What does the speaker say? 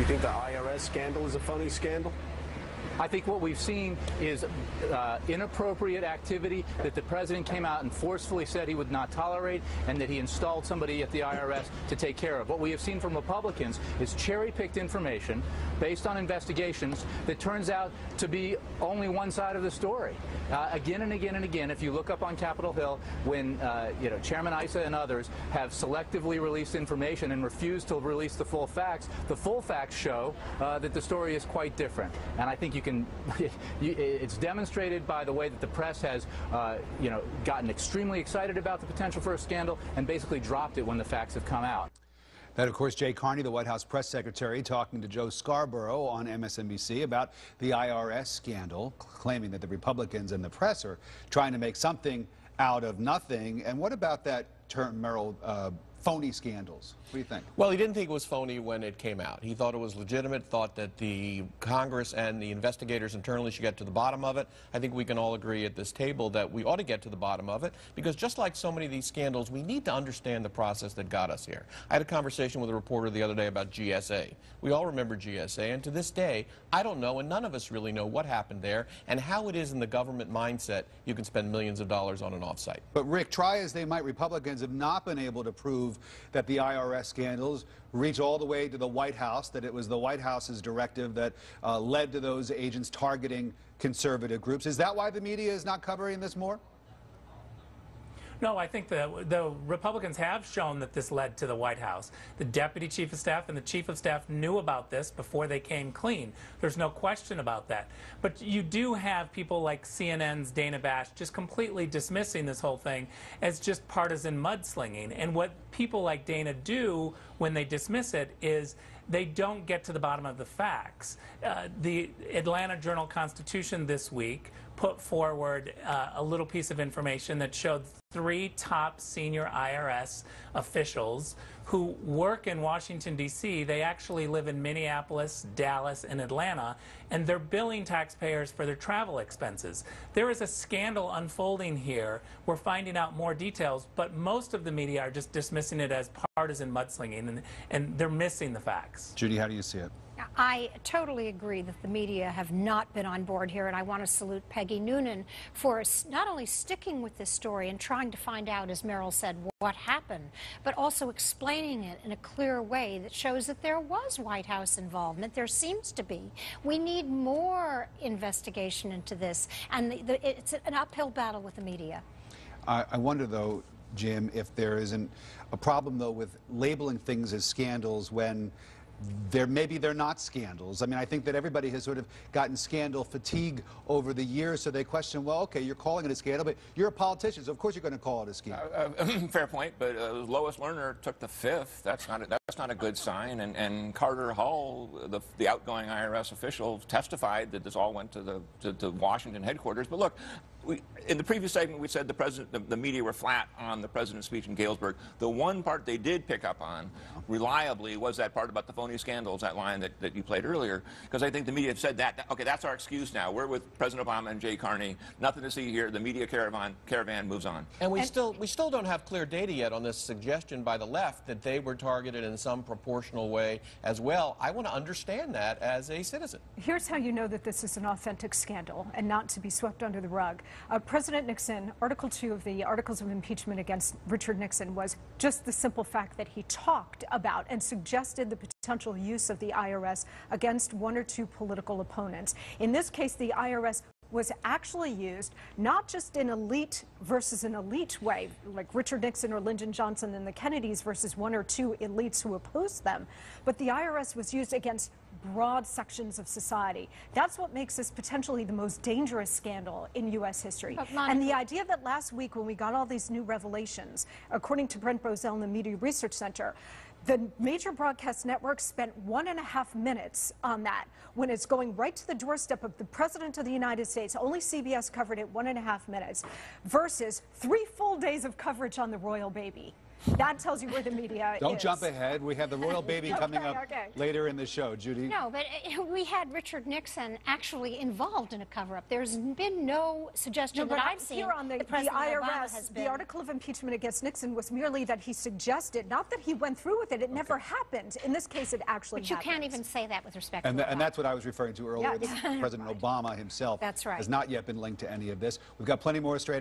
think the IRS scandal is a phony scandal? I think what we've seen is inappropriate activity that the president came out and forcefully said he would not tolerate, and that he installed somebody at the IRS to take care of. What we have seen from Republicans is cherry-picked information based on investigations that turns out to be only one side of the story. Again and again and again, if you look up on Capitol Hill, when Chairman Issa and others have selectively released information and refused to release the full facts show that the story is quite different. And I think it's demonstrated by the way that the press has, gotten extremely excited about the potential for a scandal and basically dropped it when the facts have come out. That, of course, Jay Carney, the White House press secretary, talking to Joe Scarborough on MSNBC about the IRS scandal, claiming that the Republicans and the press are trying to make something out of nothing. And what about that term, Merrill, phony scandals? What do you think? Well, he didn't think it was phony when it came out. He thought it was legitimate, thought that the Congress and the investigators internally should get to the bottom of it. I think we can all agree at this table that we ought to get to the bottom of it, because just like so many of these scandals, we need to understand the process that got us here. I had a conversation with a reporter the other day about GSA. We all remember GSA, and to this day, I don't know, and none of us really know what happened there and how it is in the government mindset you can spend millions of dollars on an offsite. But Rick, try as they might, Republicans have not been able to prove that the IRS scandals reach all the way to the White House, that it was the White House's directive that led to those agents targeting conservative groups. Is that why the media is not covering this more? No, I think the Republicans have shown that this led to the White House. The Deputy Chief of Staff and the Chief of Staff knew about this before they came clean. There's no question about that. But you do have people like CNN's Dana Bash just completely dismissing this whole thing as just partisan mudslinging. And what people like Dana do when they dismiss it is they don't get to the bottom of the facts. The Atlanta Journal-Constitution this week put forward a little piece of information that showed 3 top senior IRS officials who work in Washington, D.C. They actually live in Minneapolis, Dallas, and Atlanta, and they're billing taxpayers for their travel expenses. There is a scandal unfolding here. We're finding out more details, but most of the media are just dismissing it as partisan mudslinging, and they're missing the facts. Judy, how do you see it? I totally agree that the media have not been on board here, and I want to salute Peggy Noonan for not only sticking with this story and trying to find out, as Merrill said, what happened, but also explaining it in a clear way that shows that there was White House involvement. There seems to be. We need more investigation into this, and it's an uphill battle with the media. I wonder, though, Jim, if there isn't a problem, though, with labeling things as scandals when maybe they're not scandals. I mean, I think that everybody has sort of gotten scandal fatigue over the years, so they question, well, okay, you're calling it a scandal, but you're a politician, so of course you're going to call it a scandal. Fair point, but Lois Lerner took the 5th. That's not a good sign. And Carter Hull, the outgoing IRS official, testified that this all went to the Washington headquarters. But look, in the previous segment, we said the media were flat on the president's speech in Galesburg. The one part they did pick up on, reliably, was that part about the phony scandals, that line that you played earlier. Because I think the media have said that, okay, that's our excuse now. We're with President Obama and Jay Carney. Nothing to see here. The media caravan moves on. And we still don't have clear data yet on this suggestion by the left that they were targeted in some proportional way as well. I want to understand that as a citizen. Here's how you know that this is an authentic scandal and not to be swept under the rug. President Nixon, Article 2 of the Articles of Impeachment against Richard Nixon was just the simple fact that he talked about and suggested the potential use of the IRS against 1 or 2 political opponents. In this case, the IRS was actually used not just in elite versus an elite way, like Richard Nixon or Lyndon Johnson and the Kennedys versus 1 or 2 elites who opposed them, but the IRS was used against broad sections of society. That's what makes this potentially the most dangerous scandal in U.S. history. And the idea that last week when we got all these new revelations, according to Brent Bozell and the Media Research Center, the major broadcast networks spent 1.5 minutes on that when it's going right to the doorstep of the President of the United States. Only CBS covered it 1.5 minutes versus 3 full days of coverage on the royal baby. That tells you where the media is. Don't jump ahead. We have the royal baby coming up later in the show. Judy? No, but we had Richard Nixon actually involved in a cover-up. There's been no suggestion that I've seen here on the IRS, the article of impeachment against Nixon was merely that he suggested, not that he went through with it. It never happened. In this case, it actually happened. But you can't even say that with respect to And that's what I was referring to earlier. Yes. President Obama himself That's right. has not yet been linked to any of this. We've got plenty more straight